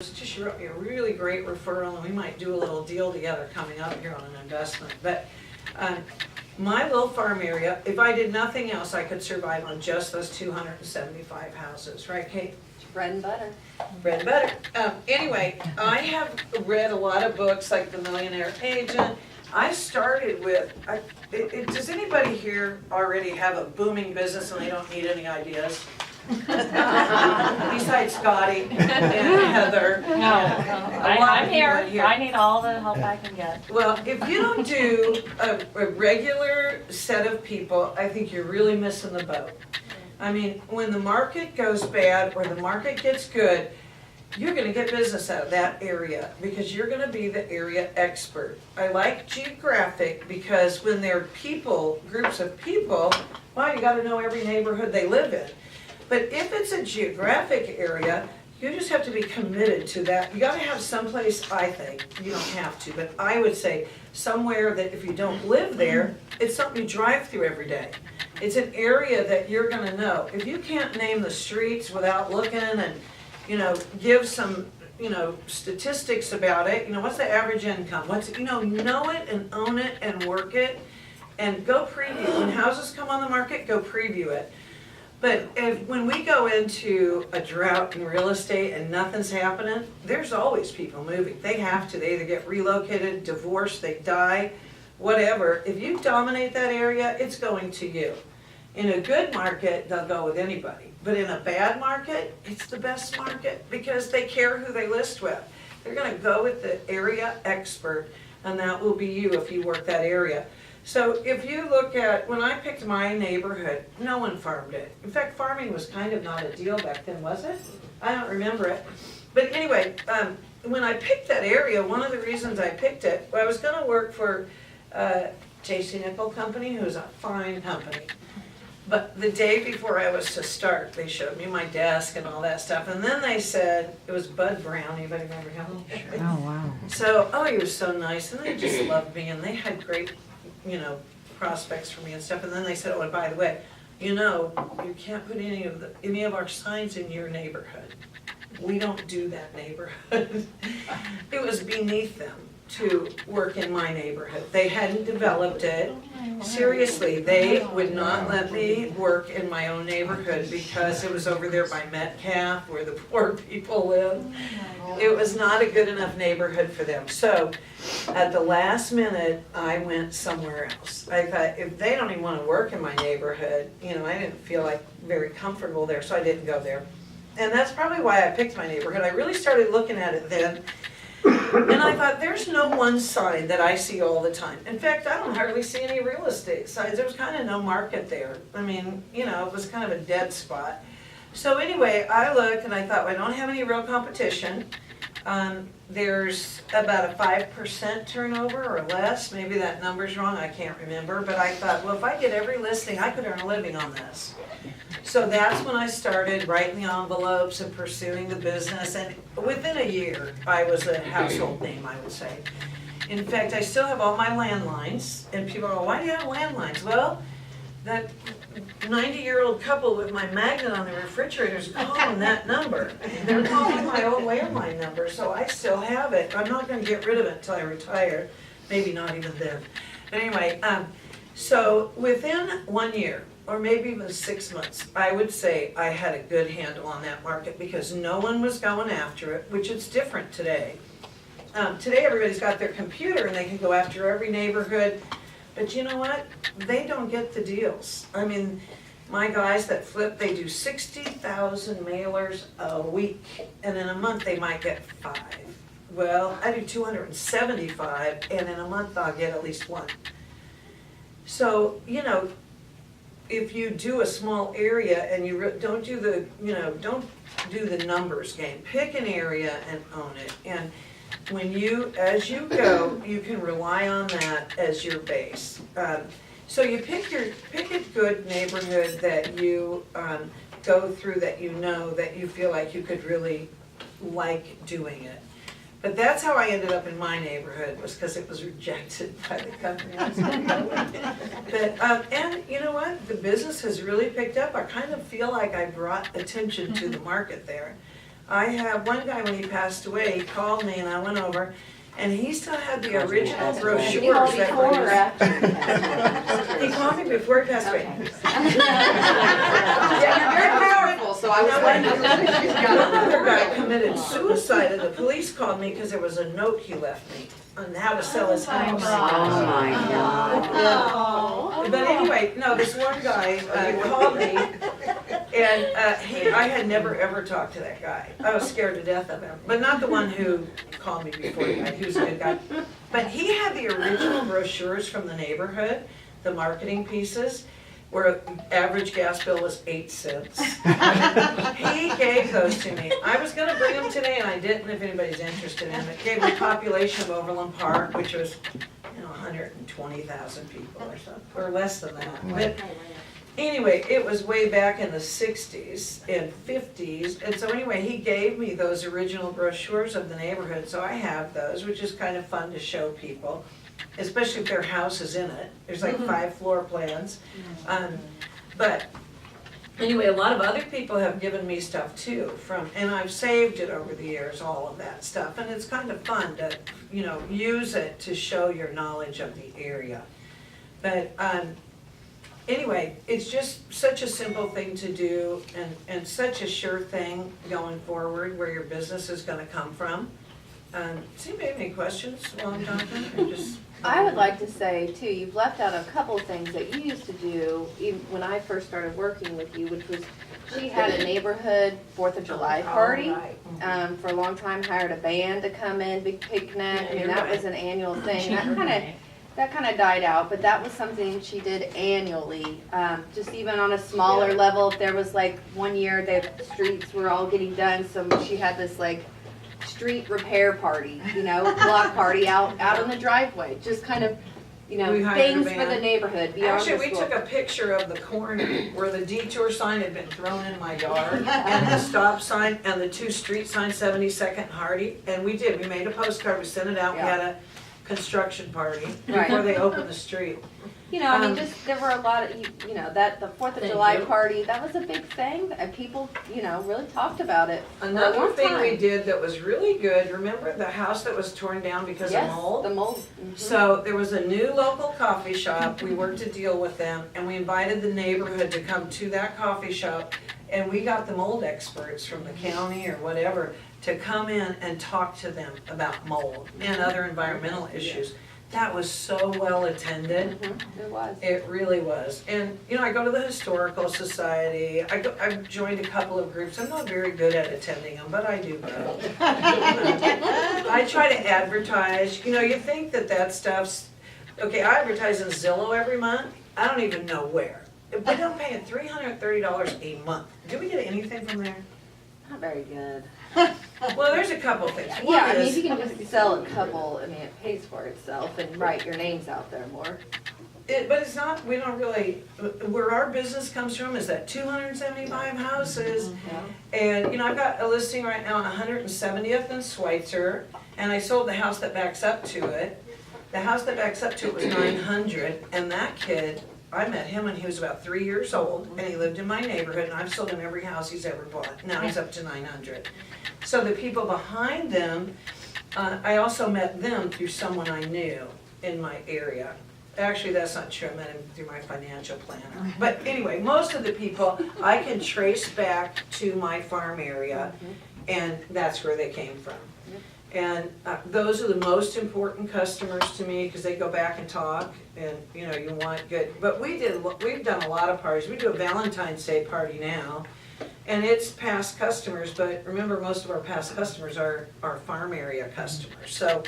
She wrote me a really great referral, and we might do a little deal together coming up here on an investment. But my little farm area, if I did nothing else, I could survive on just those 275 houses, right, Kate? Bread and butter. Bread and butter. Anyway, I have read a lot of books like The Millionaire Agent. I started with, does anybody here already have a booming business and they don't need any ideas? Besides Scotty and Heather. No, I'm here. I need all the help I can get. Well, if you don't do a regular set of people, I think you're really missing the boat. I mean, when the market goes bad or the market gets good, you're gonna get business out of that area because you're gonna be the area expert. I like geographic because when there are people, groups of people, well, you gotta know every neighborhood they live in. But if it's a geographic area, you just have to be committed to that. You gotta have someplace, I think, you don't have to, but I would say somewhere that if you don't live there, it's something you drive through every day. It's an area that you're gonna know. If you can't name the streets without looking and, give some, statistics about it, what's the average income? Know it and own it and work it and go preview. When houses come on the market, go preview it. But when we go into a drought in real estate and nothing's happening, there's always people moving. They have to. They either get relocated, divorced, they die, whatever. If you dominate that area, it's going to you. In a good market, they'll go with anybody. But in a bad market, it's the best market because they care who they list with. They're going to go with the area expert, and that will be you if you work that area. So if you look at, when I picked my neighborhood, no one farmed it. In fact, farming was kind of not a deal back then, was it? I don't remember it. But anyway, when I picked that area, one of the reasons I picked it, I was gonna work for J.C. Nickel Company, who's a fine company. But the day before I was to start, they showed me my desk and all that stuff. And then they said, it was Bud Brown, anybody remember him? Oh, wow. So, he was so nice, and they just loved me, and they had great prospects for me and stuff. And then they said, oh, and by the way, you can't put any of our signs in your neighborhood. We don't do that neighborhood. It was beneath them to work in my neighborhood. They hadn't developed it. Seriously, they would not let me work in my own neighborhood because it was over there by Metcalf where the poor people live. It was not a good enough neighborhood for them. So at the last minute, I went somewhere else. I thought, if they don't even want to work in my neighborhood, I didn't feel like very comfortable there, so I didn't go there. And that's probably why I picked my neighborhood. I really started looking at it then. And I thought, there's no one sign that I see all the time. In fact, I don't hardly see any real estate signs. There was kind of no market there. I mean, it was kind of a dead spot. So anyway, I looked and I thought, well, I don't have any real competition. There's about a 5% turnover or less. Maybe that number's wrong, I can't remember. But I thought, well, if I get every listing, I could earn a living on this. So that's when I started writing the envelopes and pursuing the business. And within a year, I was a household name, I would say. In fact, I still have all my landlines. And people go, why do you have landlines? Well, that 90-year-old couple with my magnet on the refrigerator is calling that number. They're calling my old landline number, so I still have it. I'm not going to get rid of it until I retire. Maybe not even then. But anyway, so within 1 year, or maybe even 6 months, I would say I had a good handle on that market because no one was going after it, which is different today. Today everybody's got their computer and they can go after every neighborhood. But you know what? They don't get the deals. I mean, my guys that flip, they do 60,000 mailers a week, and in a month they might get 5. Well, I do 275, and in a month I'll get at least 1. So, if you do a small area and you don't do the numbers game, pick an area and own it. And as you go, you can rely on that as your base. So you pick a good neighborhood that you go through, that that you feel like you could really like doing it. But that's how I ended up in my neighborhood, was because it was rejected by the company I was going to go with. But, and you know what? The business has really picked up. I kind of feel like I brought attention to the market there. I have one guy, when he passed away, he called me and I went over, and he still had the original brochures Did he call that before were or after? He called me before he passed away. Yeah, you're very powerful, so I was wondering. Another guy committed suicide, and the police called me because there was a note he left me on how to sell his house. Oh my God. But anyway, no, this one guy called me, and I had never ever talked to that guy. I was scared to death of him, but not the one who called me before he died. He was a good guy. But he had the original brochures from the neighborhood, the marketing pieces, where average gas bill was 8 cents. He gave those to me. I was gonna bring them today, and I didn't, if anybody's interested in them. It gave the population of Overland Park, which was, 120,000 people or something, or less than that. But anyway, it was way back in the 60s and 50s, and so anyway, he gave me those original brochures of the neighborhood, so I have those, which is kind of fun to show people, especially if their house is in it. There's like 5 floor plans. But anyway, a lot of other people have given me stuff too and I've saved it over the years, all of that stuff, and it's kind of fun to, use it to show your knowledge of the area. But anyway, it's just such a simple thing to do and such a sure thing going forward where your business is gonna come from. Does anybody have any questions while I'm talking, or just? I would like to say too, you've left out a couple of things that you used to do even when I first started working with you, which was she had a neighborhood 4th of July party. For a long time, hired a band to come in, big picnic. I mean, that was an annual thing. That kind of died out, but that was something she did annually. Just even on a smaller level, if there was like one year the streets were all getting done, so she had this like street repair party, block party out on the driveway, just kind of, things for the neighborhood beyond Actually, the we school. took a picture of the corner where the detour sign had been thrown in my yard, and the stop sign, and the 2 street signs, 72nd Hardy, and we made a postcard, we sent it out, we had a construction party before they opened the street. Just, there were a lot of, that, the 4th of July party, that was a big thing, and people, really talked about it. Another thing we did that was really good, remember the house that was torn down because of mold? Yes, the mold. So there was a new local coffee shop, we worked a deal with them, and we invited the neighborhood to come to that coffee shop, and we got the mold experts from the county or whatever to come in and talk to them about mold and other environmental issues. That was so well attended. It was. It really was. And, I go to the Historical Society. I've joined a couple of groups. I'm not very good at attending them, but I do go. I try to advertise. You think that stuff's, okay, I advertise in Zillow every month. I don't even know where. We don't pay $330 a month. Do we get anything from there? Not very good. Well, there's a couple things. Yeah, if you can just sell a couple, it pays for itself and write your names out there more. But it's not, we don't really, where our business comes from is that 275 houses. And, I've got a listing right now on 170th and Schweitzer, and I sold the house that backs up to it. The house that backs up to it was 900, and that kid, I met him when he was about 3 years old, and he lived in my neighborhood, and I've sold him every house he's ever bought. Now he's up to 900. So the people behind them, I also met them through someone I knew in my area. Actually, that's not true, I met him through my financial planner. But anyway, most of the people I can trace back to my farm area, and that's where they came from. And those are the most important customers to me because they go back and talk, and you want good. But we've done a lot of parties. We do a Valentine's Day party now, and it's past customers. But remember, most of our past customers are our farm area customers. So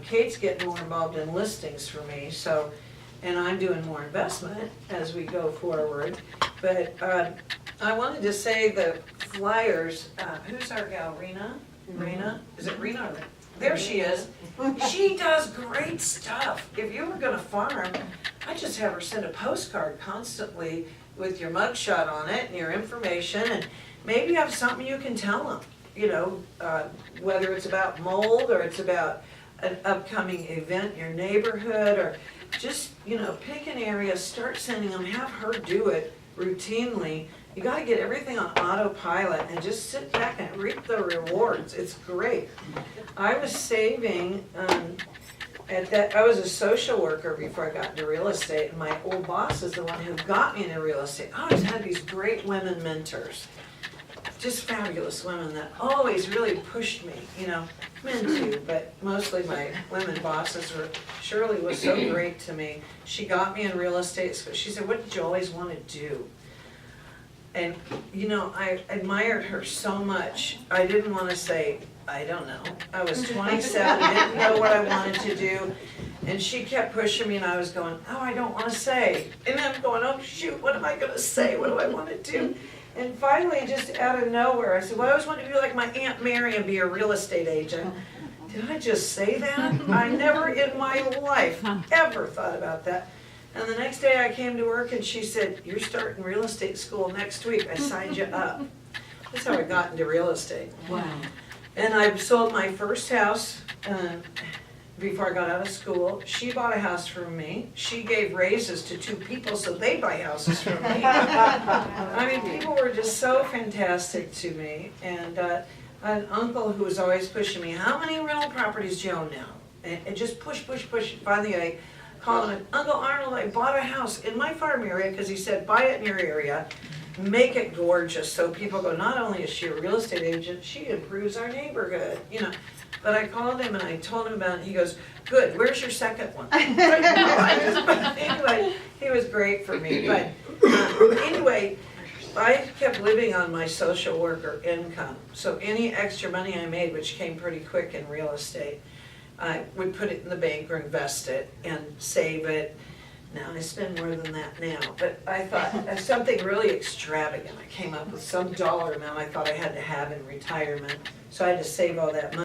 Kate's getting more involved in listings for me. So, and I'm doing more investment as we go forward. But I wanted to say the flyers. Who's our gal, Rena? Rena? Is it Rena? There she is. She does great stuff. If you were gonna farm, I'd just have her send a postcard constantly with your mugshot on it and your information, and maybe you have something you can tell them, whether it's about mold or it's about an upcoming event in your neighborhood, or just, pick an area, start sending them, have her do it routinely. you gotta get everything on autopilot and just sit back and reap the rewards. It's great. I was saving, I was a social worker before I got into real estate, and my old boss is the one who got me into real estate. I always had these great women mentors, just fabulous women that always really pushed me, you know, men too, but mostly my women bosses were, Shirley was so great to me. She got me in real estate, so she said, what did you always want to do? And, you know, I admired her so much. I didn't want to say, I don't know. I was 27, didn't know what I wanted to do. And she kept pushing me and I was going, oh, I don't want to say. And I'm going, oh shoot, what am I going to say? What do I want to do? And finally, just out of nowhere, I said, well, I always wanted to be like my Aunt Mary and be a real estate agent. Did I just say that? I never in my life ever thought about that. And the next day I came to work and she said, you're starting real estate school next week. I signed you up. That's how I got into real estate. Wow. And I sold my first house before I got out of school. She bought a house from me. She gave raises to 2 people so they buy houses from me. I mean, people were just so fantastic to me. And an uncle who was always pushing me, how many rental properties do you own now? And just push. Finally, I called him, Uncle Arnold, I bought a house in my farm area, because he said, buy it in your area, make it gorgeous, so people go, not only is she a real estate agent, she improves our neighborhood, you know. But I called him and I told him about it, he goes, good, where's your second one? Anyway, he was great for me, but anyway, I kept living on my social worker income, so any extra money I made, which came pretty quick in real estate, I would put it in the bank or invest it and save it. Now I spend more than that now, but I thought something really extravagant. I came up with some dollar amount I thought I had to have in retirement, so I had to save all that money.